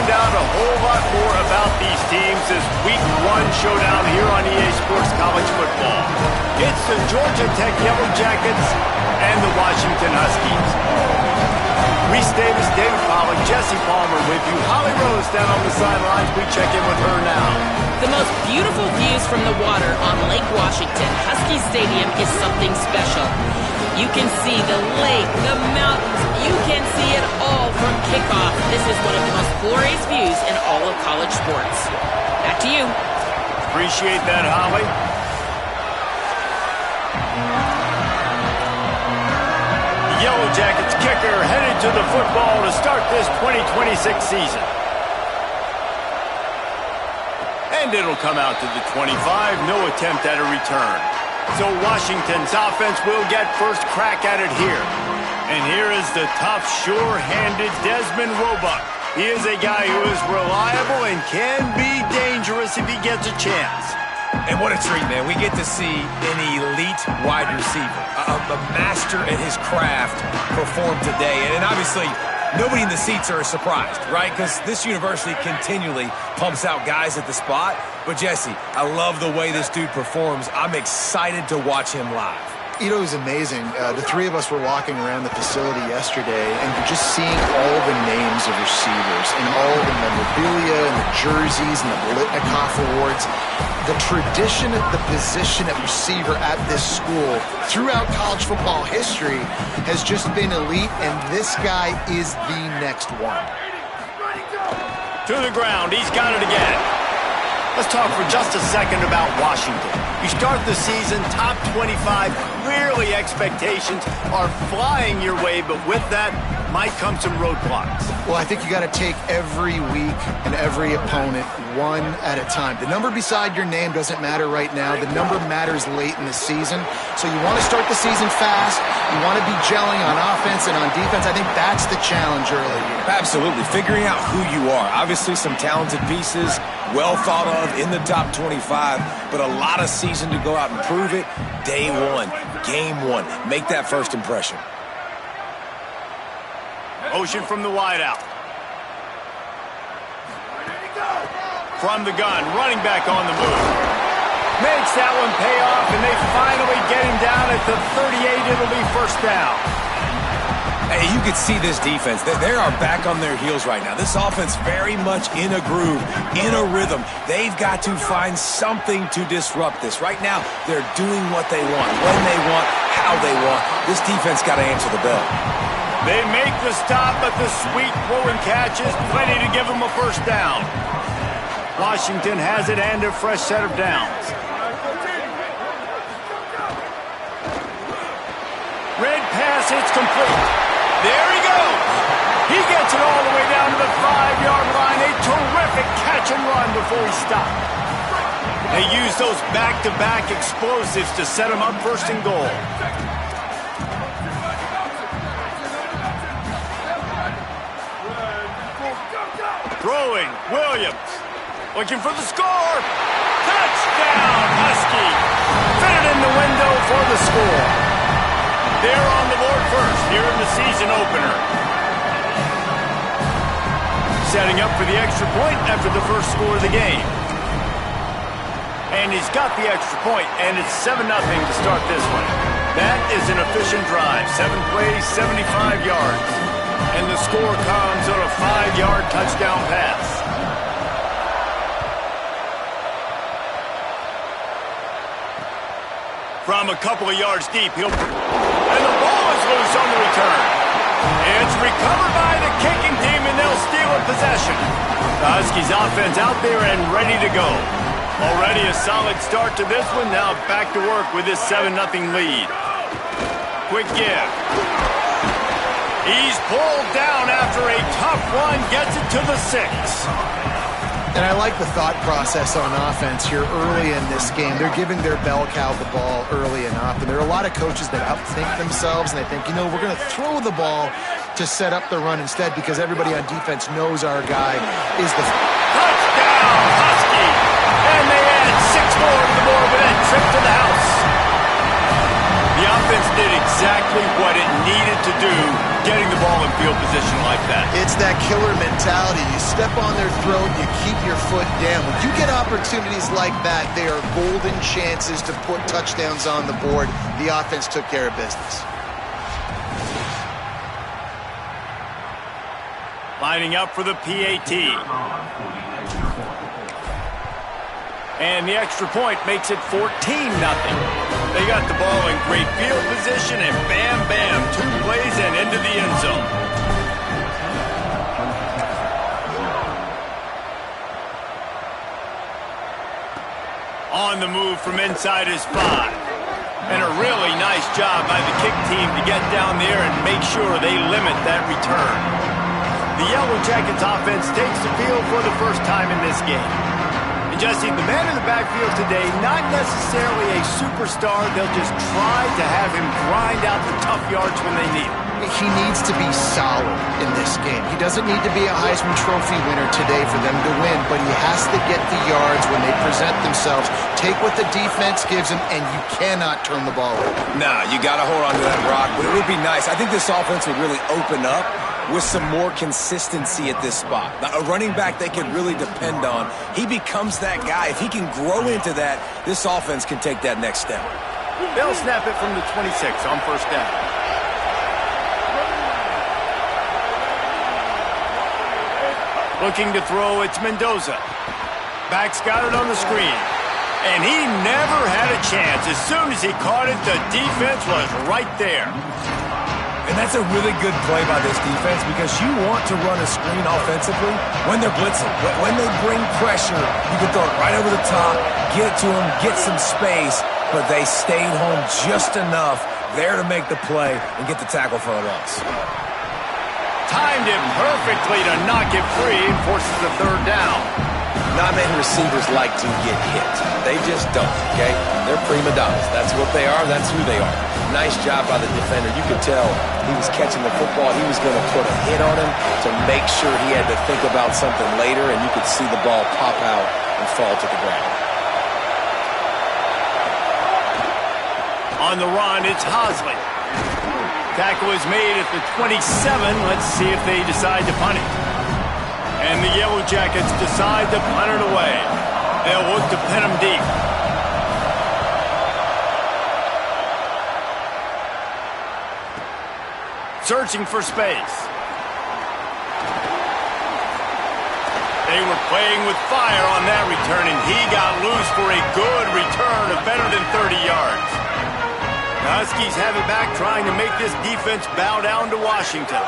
find out a whole lot more about these teams this Week 1 showdown here on EA Sports College Football. It's the Georgia Tech Yellow Jackets and the Washington Huskies. Reese Davis, David Pollack, Jesse Palmer with you. Holly Rose down on the sidelines. We check in with her now. The most beautiful views from the water on Lake Washington. Husky Stadium is something special. You can see the lake, the mountains. You can see it all from kickoff. This is one of the most glorious views in all of college sports. Back to you. Appreciate that, Holly. Yellow Jackets kicker headed to the football to start this 2026 season. And it'll come out to the 25, no attempt at a return. So Washington's offense will get first crack at it here. And here is the tough, sure-handed Desmond Roebuck. He is a guy who is reliable and can be dangerous if he gets a chance. And what a treat, man. We get to see an elite wide receiver, a master at his craft perform today. And obviously, nobody in the seats are surprised, right? Because this university continually pumps out guys at the spot. But, Jesse, I love the way this dude performs. I'm excited to watch him live. It was amazing. The three of us were walking around the facility yesterday, and you're just seeing all the names of receivers and all the memorabilia and the jerseys and the Biletnikoff awards. The tradition of the position at receiver at this school throughout college football history has just been elite, and this guy is the next one. To the ground. He's got it again. Let's talk for just a second about Washington. You start the season top 25. Clearly expectations are flying your way, but with that might come some roadblocks. Well, I think you got to take every week and every opponent one at a time. The number beside your name doesn't matter right now. The number matters late in the season. So you want to start the season fast. You want to be gelling on offense and on defense. I think that's the challenge early here. Absolutely. Figuring out who you are. Obviously, some talented pieces, well thought of in the top 25, but a lot of season to go out and prove it. Day one, game one. Make that first impression. Motion from the wideout. From the gun, running back on the move. Makes that one pay off, and they finally get him down at the 38. It'll be first down. Hey, you can see this defense. They are back on their heels right now. This offense very much in a groove, in a rhythm. They've got to find something to disrupt this. Right now, they're doing what they want, when they want, how they want. This defense got to answer the bell. They make the stop, but the sweet throw and catch is plenty to give them a first down. Washington has it and a fresh set of downs. Red pass, it's complete. There he goes. He gets it all the way down to the 5-yard line. A terrific catch and run before he stopped. They use those back-to-back explosives to set him up first and goal. Throwing, Williams. Looking for the score. Touchdown, Husky. Fit it in the window for the score. They're on the board first here in the season opener. Setting up for the extra point after the first score of the game. And he's got the extra point, and it's 7-0 to start this one. That is an efficient drive. 7 plays, 75 yards. And the score comes on a 5-yard touchdown pass. From a couple of yards deep, and the ball is loose on the return. It's recovered by the kicking team, and they'll steal a possession. The Huskies offense out there and ready to go. Already a solid start to this one. Now back to work with this 7-0 lead. Quick give. He's pulled down after a tough run, gets it to the 6. And I like the thought process on offense here early in this game. They're giving their bell cow the ball early enough. And there are a lot of coaches that outthink themselves, and they think, you know, we're going to throw the ball to set up the run instead because everybody on defense knows our guy is the... Touchdown, Husky! And they add 6 more to the board with that trip to the house. The offense offense did exactly what it needed to do, getting the ball in field position like that. It's that killer mentality. You step on their throat, you keep your foot down. When you get opportunities like that, they are golden chances to put touchdowns on the board. The offense took care of business. Lining up for the PAT. And the extra point makes it 14-0. They got the ball in great field position, and bam, bam, 2 plays and into the end zone. On the move from inside his 5. And a really nice job by the kick team to get down there and make sure they limit that return. The Yellow Jackets offense takes the field for the first time in this game. And Jesse, the man in the backfield today, not necessarily a superstar. They'll just try to have him grind out the tough yards when they need it. He needs to be solid in this game. He doesn't need to be a Heisman Trophy winner today for them to win, but he has to get the yards when they present themselves. Take what the defense gives him, and you cannot turn the ball over. Nah, you got to hold on to that rock, but it would be nice. I think this offense would really open up with some more consistency at this spot. Now, a running back they can really depend on. He becomes that guy. If he can grow into that, this offense can take that next step. They'll snap it from the 26 on first down. Looking to throw, it's Mendoza. Back's got it on the screen. And he never had a chance. As soon as he caught it, the defense was right there. And that's a really good play by this defense because you want to run a screen offensively when they're blitzing. When they bring pressure, you can throw it right over the top, get it to them, get some space, but they stayed home just enough there to make the play and get the tackle for a loss. Timed it perfectly to knock it free and forces the third down. Not many receivers like to get hit. They just don't, okay? They're prima donnas. That's what they are. That's who they are. Nice job by the defender. You could tell he was catching the football. He was going to put a hit on him to make sure he had to think about something later, and you could see the ball pop out and fall to the ground. On the run, it's Hosley. Tackle is made at the 27. Let's see if they decide to punt it. And the Yellow Jackets decide to punt it away. They'll look to pin him deep. Searching for space. They were playing with fire on that return, and he got loose for a good return of better than 30 yards. The Huskies have it back, trying to make this defense bow down to Washington.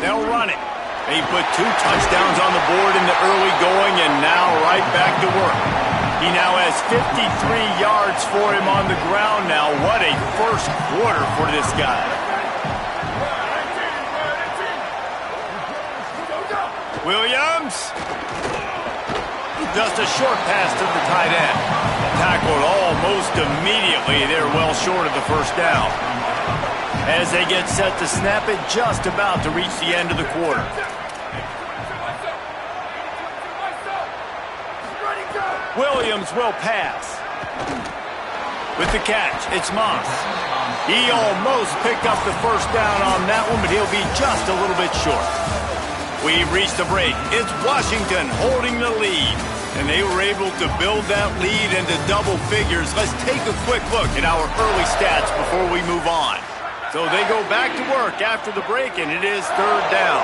They'll run it. They put 2 touchdowns on the board in the early going, and now right back to work. He now has 53 yards for him on the ground now. What a first quarter for this guy. Williams. Just a short pass to the tight end. Tackled almost immediately. They're well short of the first down. As they get set to snap it, just about to reach the end of the quarter. Williams will pass. With the catch, it's Moss. He almost picked up the first down on that one, but he'll be just a little bit short. We've reached the break. It's Washington holding the lead, and they were able to build that lead into double figures. Let's take a quick look at our early stats before we move on. So they go back to work after the break, and it is third down.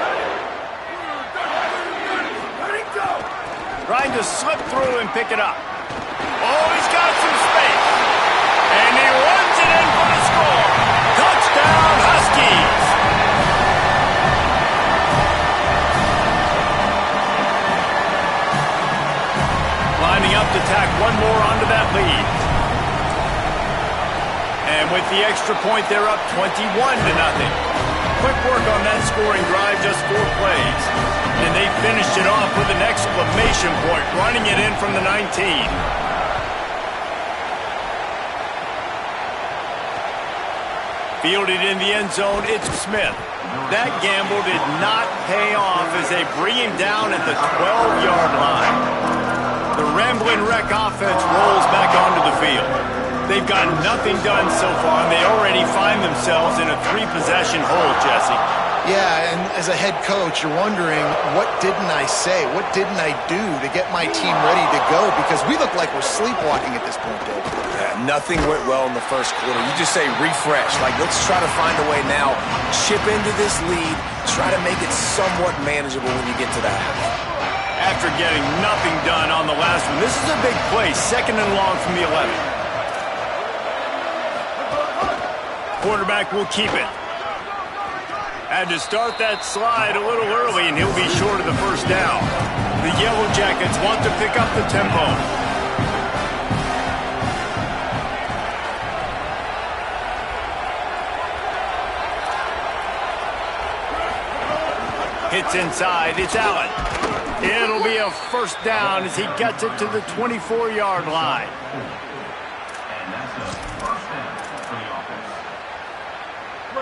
Trying to slip through and pick it up. Oh, he's got some space. And he runs it in for the score. Touchdown, Huskies. Lining up to tack one more onto that lead. And with the extra point, they're up 21-0. Quick work on that scoring drive, just 4 plays. And they finished it off with an exclamation point, running it in from the 19. Fielded in the end zone, it's Smith. That gamble did not pay off as they bring him down at the 12-yard line. The Ramblin' Wreck offense rolls back onto the field. They've got nothing done so far, and they already find themselves in a 3-possession hole, Jesse. Yeah, and as a head coach, you're wondering, what didn't I say? What didn't I do to get my team ready to go? Because we look like we're sleepwalking at this point, Dave. Yeah, nothing went well in the first quarter. You just say refresh. Like, let's try to find a way now. Chip into this lead. Try to make it somewhat manageable when you get to the half. After getting nothing done on the last one, this is a big play. 2nd and long from the 11. Quarterback will keep it. Had to start that slide a little early, and he'll be short of the first down. The Yellow Jackets want to pick up the tempo. Hits inside. It's Allen. It'll be a first down as he gets it to the 24-yard line.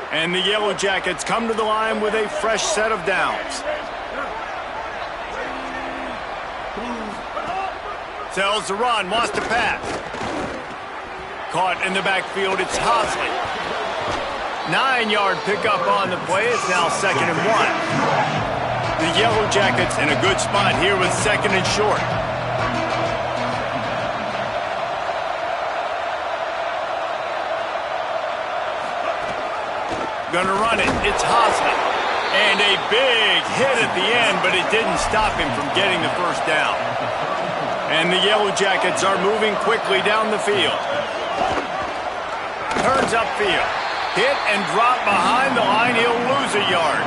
And the Yellow Jackets come to the line with a fresh set of downs. Sells the run, wants to pass. Caught in the backfield, it's Hosley. 9-yard pickup on the play. It's now 2nd and 1. The Yellow Jackets in a good spot here with 2nd and short. Gonna run it. It's Hosley. And a big hit at the end, but it didn't stop him from getting the first down. And the Yellow Jackets are moving quickly down the field. Turns upfield. Hit and drop behind the line. He'll lose a yard.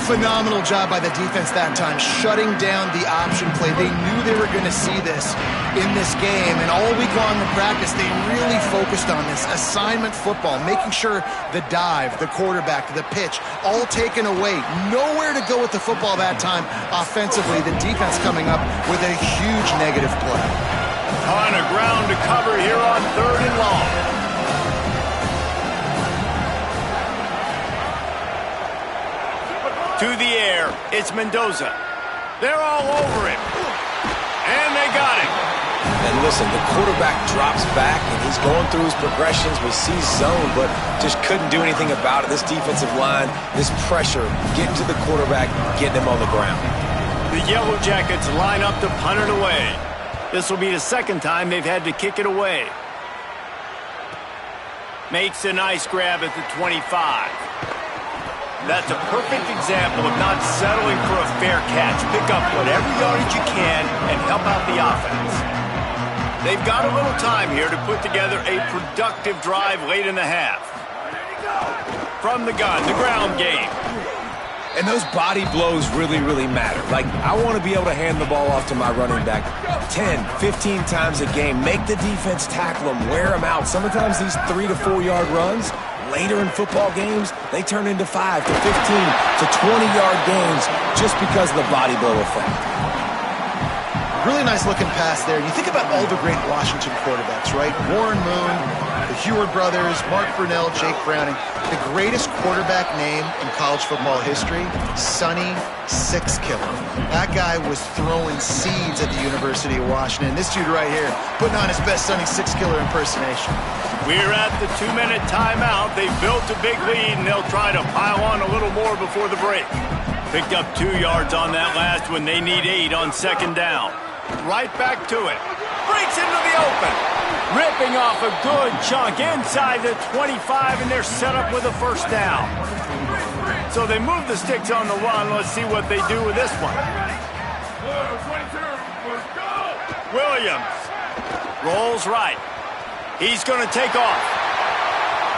Phenomenal job by the defense that time, shutting down the option play. They knew they were going to see this in this game, and all week long in practice, they really focused on this assignment football, making sure the dive, the quarterback, the pitch, all taken away. Nowhere to go with the football that time offensively. The defense coming up with a huge negative play. Ton of ground to cover here on 3rd and long. To the air, it's Mendoza. They're all over him. And they got him. And listen, the quarterback drops back, and he's going through his progressions. We see zone, but just couldn't do anything about it. This defensive line, this pressure, getting to the quarterback, getting him on the ground. The Yellow Jackets line up to punt it away. This will be the 2nd time they've had to kick it away. Makes a nice grab at the 25. That's a perfect example of not settling for a fair catch. Pick up whatever yardage you can and help out the offense. They've got a little time here to put together a productive drive late in the half. From the gun, the ground game. And those body blows really, really matter. Like, I want to be able to hand the ball off to my running back 10, 15 times a game. Make the defense tackle them, wear them out. Sometimes these 3 to 4 yard runs, later in football games, they turn into 5 to 15 to 20-yard games just because of the body blow effect. Really nice looking pass there. You think about all the great Washington quarterbacks, right? Warren Moon, the Heward brothers, Mark Brunell, Jake Browning. The greatest quarterback name in college football history, Sonny Sixkiller. That guy was throwing seeds at the University of Washington. This dude right here, putting on his best Sonny Sixkiller impersonation. We're at the 2-minute timeout. They've built a big lead, and they'll try to pile on a little more before the break. Picked up 2 yards on that last one. They need 8 on 2nd down. Right back to it. Breaks into the open. Ripping off a good chunk inside the 25, and they're set up with a first down. So they move the sticks on the run. Let's see what they do with this one. Williams rolls right. He's going to take off.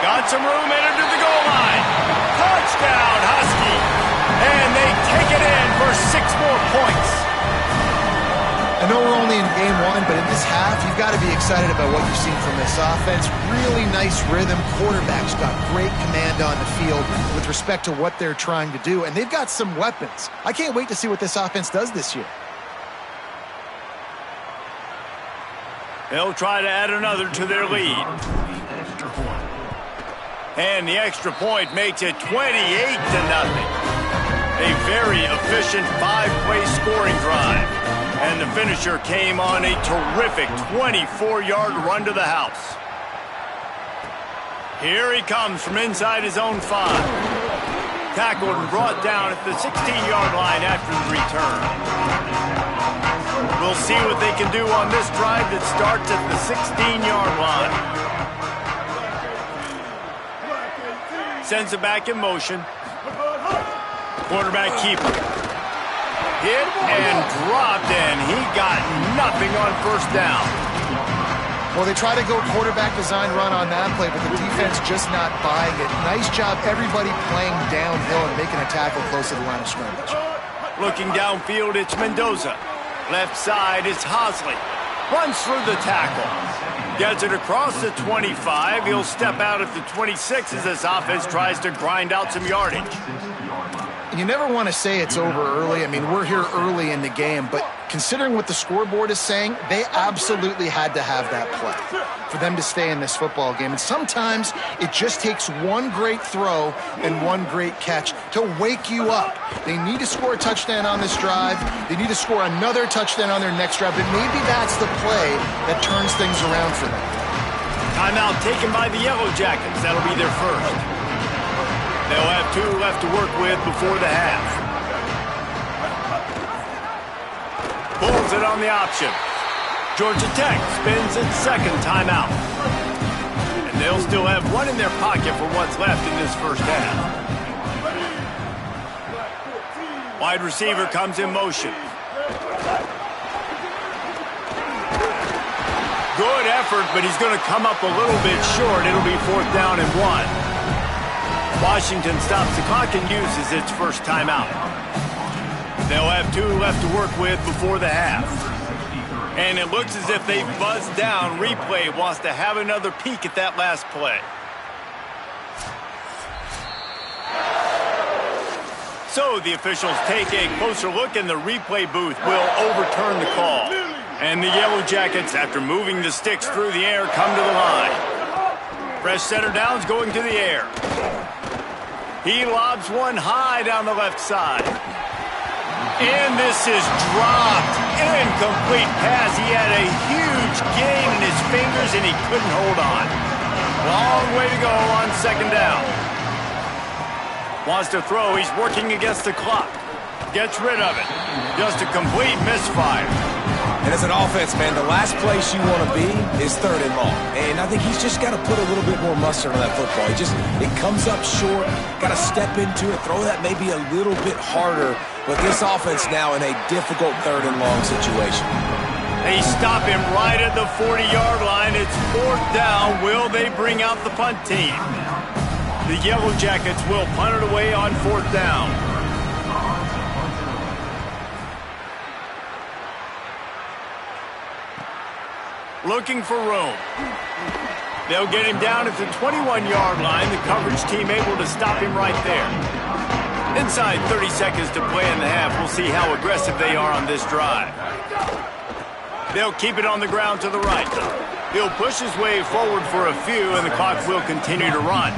Got some room, entered to the goal line. Touchdown, Husky. And they take it in for 6 more points. I know we're only in game 1, but in this half, you've got to be excited about what you've seen from this offense. Really nice rhythm. Quarterback's got great command on the field with respect to what they're trying to do, and they've got some weapons. I can't wait to see what this offense does this year. They'll try to add another to their lead. And the extra point makes it 28-0. A very efficient 5-play scoring drive. And the finisher came on a terrific 24-yard run to the house. Here he comes from inside his own 5. Tackled and brought down at the 16-yard line after the return. We'll see what they can do on this drive that starts at the 16-yard line. Sends it back in motion. Quarterback keeper. Hit and dropped, and he got nothing on first down. Well, they try to go quarterback design run on that play, but the defense just not buying it. Nice job, everybody playing downhill and making a tackle close to the line of scrimmage. Looking downfield, it's Mendoza. Left side, it's Hosley. Runs through the tackle. Gets it across the 25. He'll step out at the 26 as this offense tries to grind out some yardage. You never want to say it's over early. I mean, we're here early in the game, but considering what the scoreboard is saying, they absolutely had to have that play for them to stay in this football game. And sometimes it just takes one great throw and one great catch to wake you up. They need to score a touchdown on this drive. They need to score another touchdown on their next drive, but maybe that's the play that turns things around for them. Timeout taken by the Yellow Jackets. That'll be their first. They'll have 2 left to work with before the half. Pulls it on the option. Georgia Tech spins its second timeout. And they'll still have 1 in their pocket for what's left in this first half. Wide receiver comes in motion. Good effort, but he's going to come up a little bit short. It'll be 4th down and 1. Washington stops the clock and uses its first timeout. They'll have 2 left to work with before the half. And it looks as if they buzzed down. Replay wants to have another peek at that last play. So the officials take a closer look, and the replay booth will overturn the call. And the Yellow Jackets, after moving the sticks through the air, come to the line. Fresh center downs going to the air. He lobs one high down the left side. And this is dropped. Incomplete pass. He had a huge gain in his fingers, and he couldn't hold on. Long way to go on 2nd down. Wants to throw. He's working against the clock. Gets rid of it. Just a complete misfire. And as an offense, man, the last place you want to be is 3rd and long. And I think he's just got to put a little bit more mustard on that football. It comes up short, got to step into it, throw that maybe a little bit harder. But this offense now in a difficult 3rd and long situation. They stop him right at the 40-yard line. It's 4th down. Will they bring out the punt team? The Yellow Jackets will punt it away on 4th down. Looking for room. They'll get him down at the 21-yard line. The coverage team able to stop him right there. Inside 30 seconds to play in the half. We'll see how aggressive they are on this drive. They'll keep it on the ground to the right. He'll push his way forward for a few, and the clock will continue to run.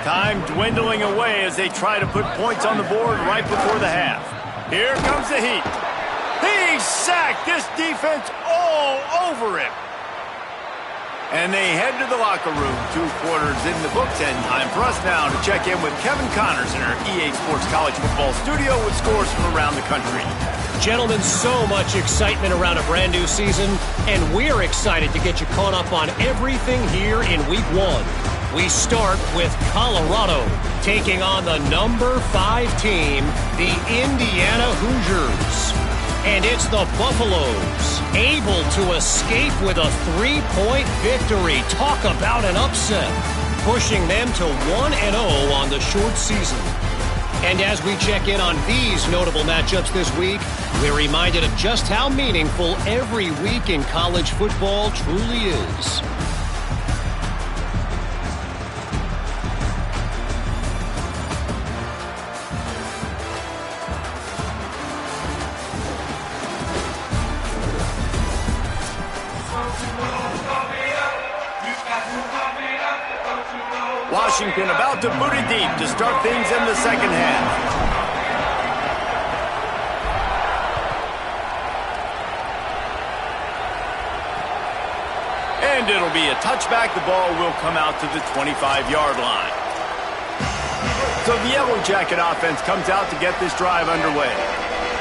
Time dwindling away as they try to put points on the board right before the half. Here comes the heat. He's sacked. This defense all over him. And they head to the locker room. 2 quarters in the books, and time for us now to check in with Kevin Connors in our EA Sports College Football studio with scores from around the country. Gentlemen, so much excitement around a brand new season, and we're excited to get you caught up on everything here in Week 1. We start with Colorado taking on the number 5 team, the Indiana Hoosiers. And it's the Buffaloes, able to escape with a 3-point victory. Talk about an upset, pushing them to 1-0 on the short season. And as we check in on these notable matchups this week, we're reminded of just how meaningful every week in college football truly is. Washington about to boot it deep to start things in the second half. And it'll be a touchback. The ball will come out to the 25-yard line. So the Yellow Jacket offense comes out to get this drive underway.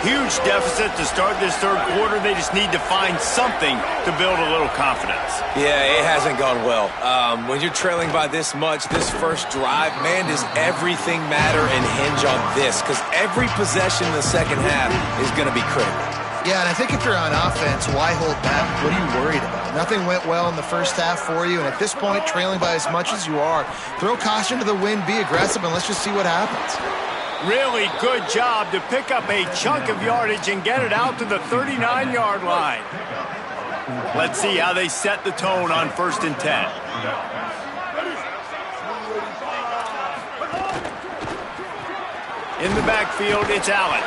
Huge deficit to start this third quarter. They just need to find something to build a little confidence. Yeah, it hasn't gone well. When you're trailing by this much, this first drive, man, does everything matter and hinge on this? Because every possession in the second half is going to be critical. Yeah, and I think if you're on offense, why hold back? What are you worried about? Nothing went well in the first half for you, and at this point, trailing by as much as you are, throw caution to the wind, be aggressive, and let's just see what happens. Really good job to pick up a chunk of yardage and get it out to the 39-yard line. Let's see how they set the tone on 1st and 10. In the backfield, it's Allen.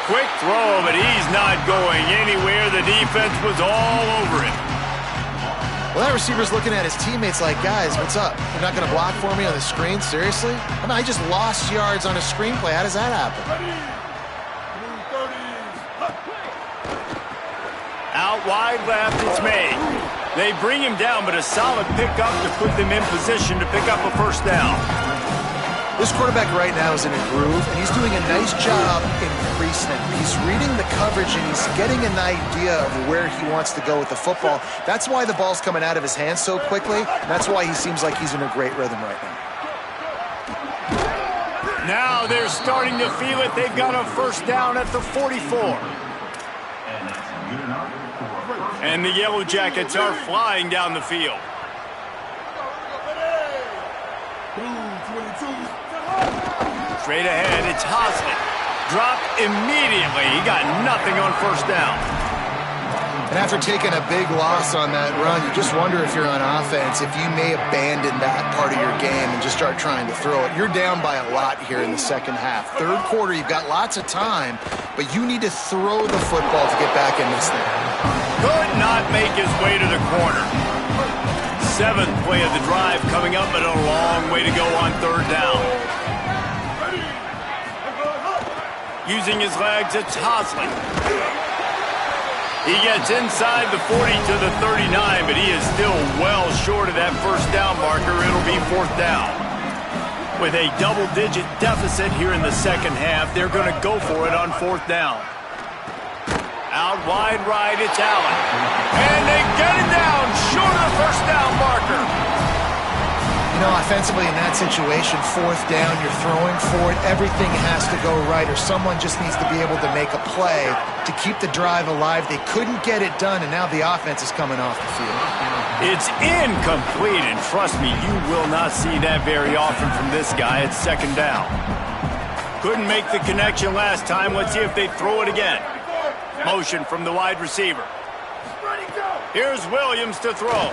Quick throw, but he's not going anywhere. The defense was all over him. Well, that receiver's looking at his teammates like, guys, what's up? You're not going to block for me on the screen? Seriously? I mean, I just lost yards on a screenplay. How does that happen? Out wide left, it's May. They bring him down, but a solid pickup to put them in position to pick up a first down. This quarterback right now is in a groove, and he's doing a nice job increasing it. He's reading the coverage, and he's getting an idea of where he wants to go with the football. That's why the ball's coming out of his hands so quickly, and that's why he seems like he's in a great rhythm right now. Now they're starting to feel it. They've got a first down at the 44. And the Yellow Jackets are flying down the field. Straight ahead, it's Hosley. Dropped immediately. He got nothing on first down. And after taking a big loss on that run, you just wonder if you're on offense, if you may abandon that part of your game and just start trying to throw it. You're down by a lot here in the second half. Third quarter, you've got lots of time, but you need to throw the football to get back in this thing. Could not make his way to the corner. 7th play of the drive coming up, but a long way to go on third down. Using his legs, it's Hosley. He gets inside the 40 to the 39, but he is still well short of that first down marker. It'll be 4th down. With a double-digit deficit here in the second half, they're going to go for it on 4th down. Out wide right, it's Allen. And they get it down short of the first down marker. You know, offensively in that situation, 4th down, you're throwing for it. Everything has to go right, or someone just needs to be able to make a play to keep the drive alive. They couldn't get it done, and now the offense is coming off the field. It's incomplete, and trust me, you will not see that very often from this guy. It's 2nd down. Couldn't make the connection last time. Let's see if they throw it again. Motion from the wide receiver. Here's Williams to throw.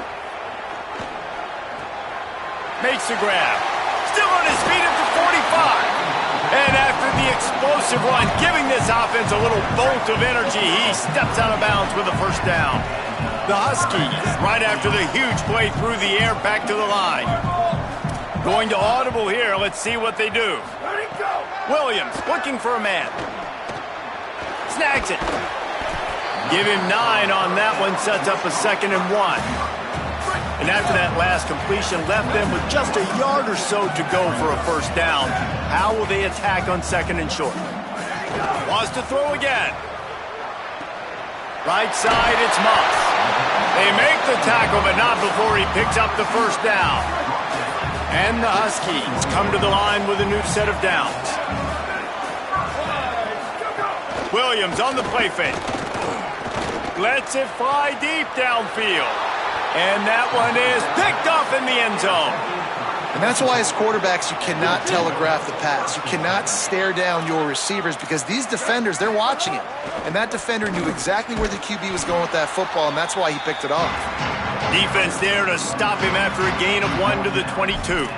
Makes the grab. Still on his feet at the 45. And after the explosive run, giving this offense a little bolt of energy, he steps out of bounds with a first down. The Huskies, right after the huge play through the air, back to the line. Going to audible here. Let's see what they do. Williams looking for a man. Snags it. Give him 9 on that one. Sets up a 2nd and 1. And after that last completion, left them with just a yard or so to go for a first down. How will they attack on 2nd and short? Wants to throw again. Right side, it's Moss. They make the tackle, but not before he picks up the first down. And the Huskies come to the line with a new set of downs. Williams on the play fake. Lets it fly deep downfield. And that one is picked off in the end zone. And that's why as quarterbacks you cannot telegraph the pass. You cannot stare down your receivers because these defenders, they're watching it. And that defender knew exactly where the QB was going with that football, and that's why he picked it off. Defense there to stop him after a gain of 1 to the 22.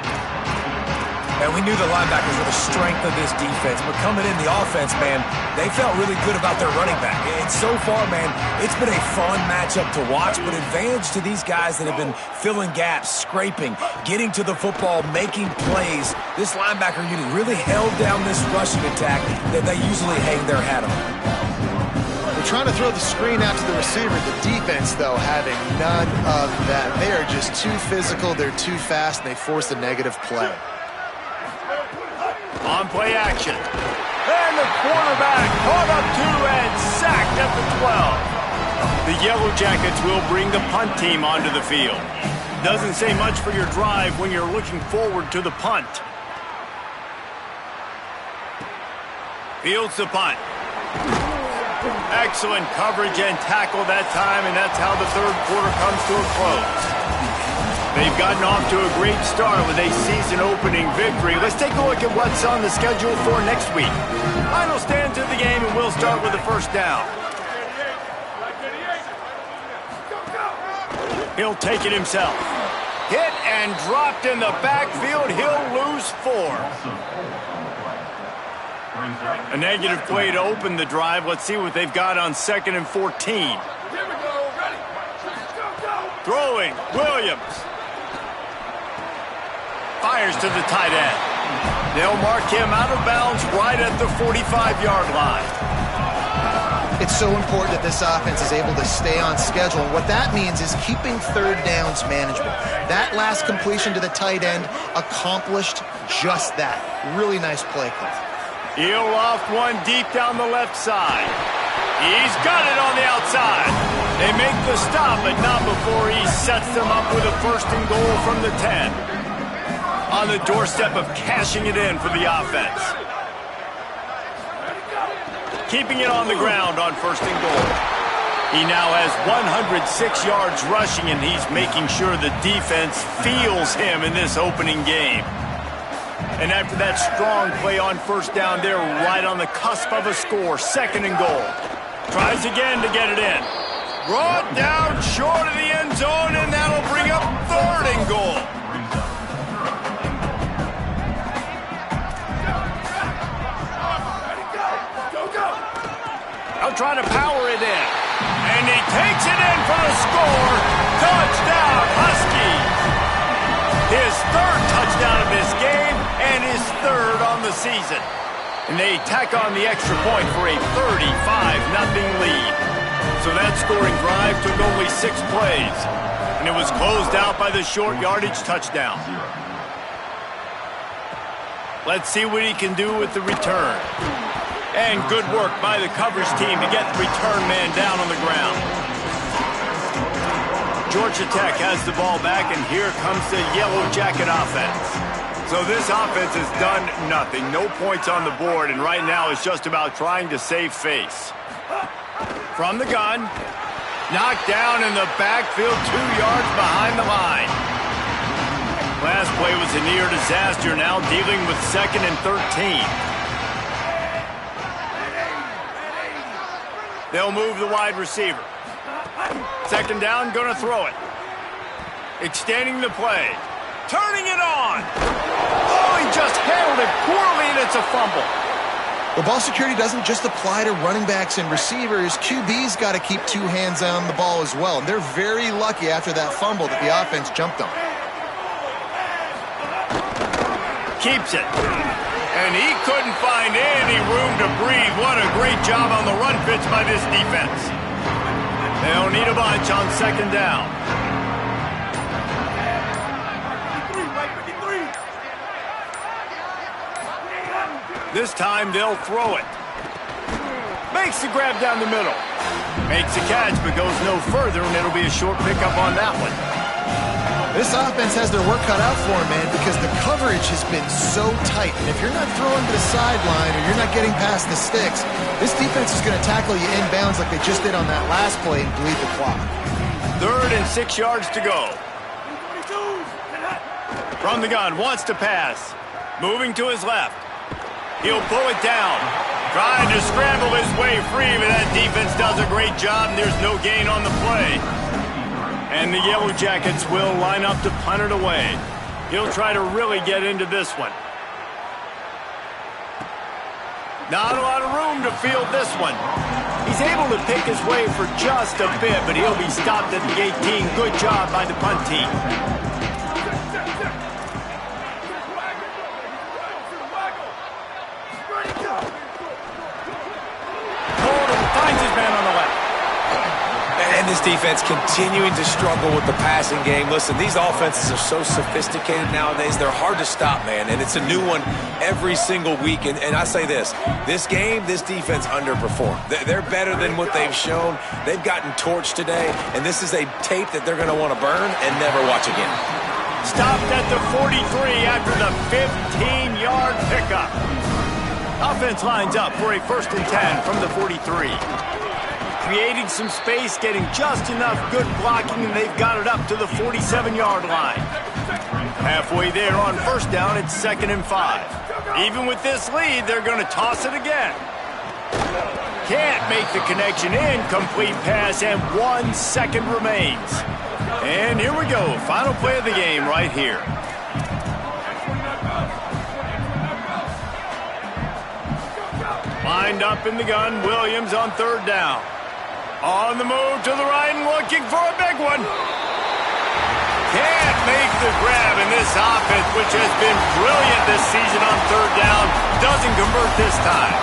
And we knew the linebackers were the strength of this defense, but coming in the offense, man, they felt really good about their running back. And so far, man, it's been a fun matchup to watch, but advantage to these guys that have been filling gaps, scraping, getting to the football, making plays. This linebacker unit really held down this rushing attack that they usually hang their hat on. We're trying to throw the screen out to the receiver. The defense, though, having none of that. They are just too physical, they're too fast, and they force a negative play. On play action. And the quarterback caught up to and sacked at the 12. The Yellow Jackets will bring the punt team onto the field. Doesn't say much for your drive when you're looking forward to the punt. Fields the punt. Excellent coverage and tackle that time, and that's how the third quarter comes to a close. They've gotten off to a great start with a season-opening victory. Let's take a look at what's on the schedule for next week. Final stand to the game, and we'll start with the first down. He'll take it himself. Hit and dropped in the backfield. He'll lose 4. A negative play to open the drive. Let's see what they've got on 2nd and 14. Throwing, Williams. Fires to the tight end. They'll mark him out of bounds right at the 45-yard line. It's so important that this offense is able to stay on schedule. And what that means is keeping third downs manageable. That last completion to the tight end accomplished just that. Really nice play call. He'll loft one deep down the left side. He's got it on the outside. They make the stop, but not before he sets them up with a 1st and goal from the 10. On the doorstep of cashing it in for the offense. Keeping it on the ground on 1st and goal. He now has 106 yards rushing, and he's making sure the defense feels him in this opening game. And after that strong play on 1st down, they're right on the cusp of a score. 2nd and goal. Tries again to get it in. Brought down short of the end zone, and that'll bring up 3rd and goal. They'll try to power it in. And he takes it in for the score. Touchdown, Huskies. His 3rd touchdown of this game and his 3rd on the season. And they tack on the extra point for a 35-0 lead. So that scoring drive took only 6 plays. And it was closed out by the short yardage touchdown. Let's see what he can do with the return. And good work by the coverage team to get the return man down on the ground. Georgia Tech has the ball back, and here comes the Yellow Jacket offense. So this offense has done nothing. No points on the board, and right now it's just about trying to save face. From the gun. Knocked down in the backfield, 2 yards behind the line. Last play was a near disaster, now dealing with 2nd and 13. They'll move the wide receiver. 2nd down, gonna throw it. Extending the play. Turning it on. Oh, he just handled it poorly, and it's a fumble. Well, ball security doesn't just apply to running backs and receivers. QB's got to keep 2 hands on the ball as well. And they're very lucky after that fumble that the offense jumped on. Keeps it. And he couldn't find any room to breathe. What a great job on the run fits by this defense. They'll need a bunch on 2nd down. This time they'll throw it. Makes the grab down the middle. Makes the catch but goes no further, and it'll be a short pickup on that one. This offense has their work cut out for them, man, because the coverage has been so tight. And if you're not throwing to the sideline or you're not getting past the sticks, this defense is going to tackle you inbounds like they just did on that last play and bleed the clock. 3rd and 6 yards to go. From the gun, wants to pass. Moving to his left. He'll pull it down. Trying to scramble his way free, but that defense does a great job, and there's no gain on the play. And the Yellow Jackets will line up to punt it away. He'll try to really get into this one. Not a lot of room to field this one. He's able to pick his way for just a bit, but he'll be stopped at the 18. Good job by the punt team. Finds his man on the left. this defense continuing to struggle with the passing game. Listen, these offenses are so sophisticated nowadays. They're hard to stop, man, and it's a new one every single week. And I say this game, this defense underperformed. They're better than what they've shown. They've gotten torched today, and this is a tape that they're going to want to burn and never watch again. Stopped at the 43 after the 15-yard pickup. Offense lines up for a 1st and 10 from the 43. Creating some space, getting just enough good blocking, and they've got it up to the 47-yard line. Halfway there on 1st down, it's 2nd and 5. Even with this lead, they're going to toss it again. Can't make the connection. Incomplete pass, and 1 second remains. And here we go. Final play of the game right here. Lined up in the gun, Williams on 3rd down. On the move to the right and looking for a big one. Can't make the grab, in this offense, which has been brilliant this season on 3rd down, doesn't convert this time.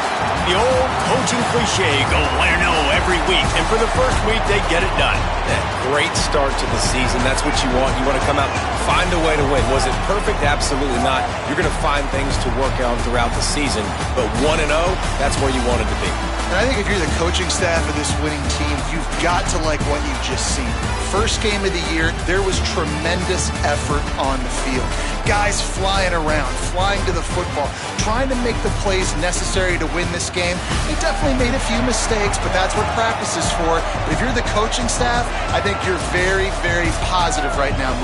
The old coaching cliche, go win or no every week, and for the first week, they get it done. That great start to the season. That's what you want. You want to come out, find a way to win. Was it perfect? Absolutely not. You're going to find things to work on throughout the season, but 1-0, that's where you wanted to be. And I think if you're the coaching staff of this winning team, you've got to like what you've just seen. First game of the year, there was tremendous effort on the field. Guys flying around, flying to the football, trying to make the plays necessary to win this game. They definitely made a few mistakes, but that's what practice is for. But if you're the coaching staff, I think you're very, very positive right now.